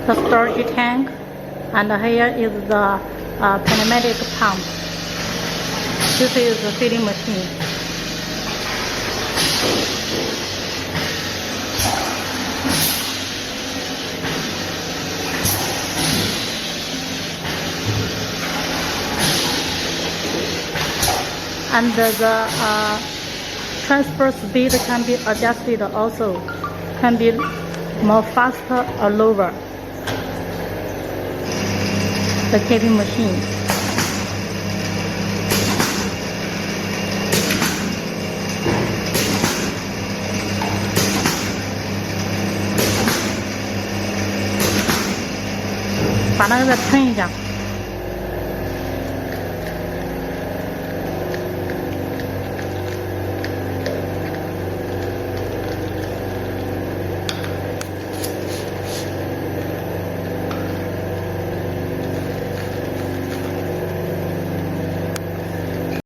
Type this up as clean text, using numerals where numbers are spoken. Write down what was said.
the storage tank, and here is the pneumatic pump. This is the filling machine. And the transfer speed can be adjusted also, can be more faster or lower. The capping machine.把那个再称一下。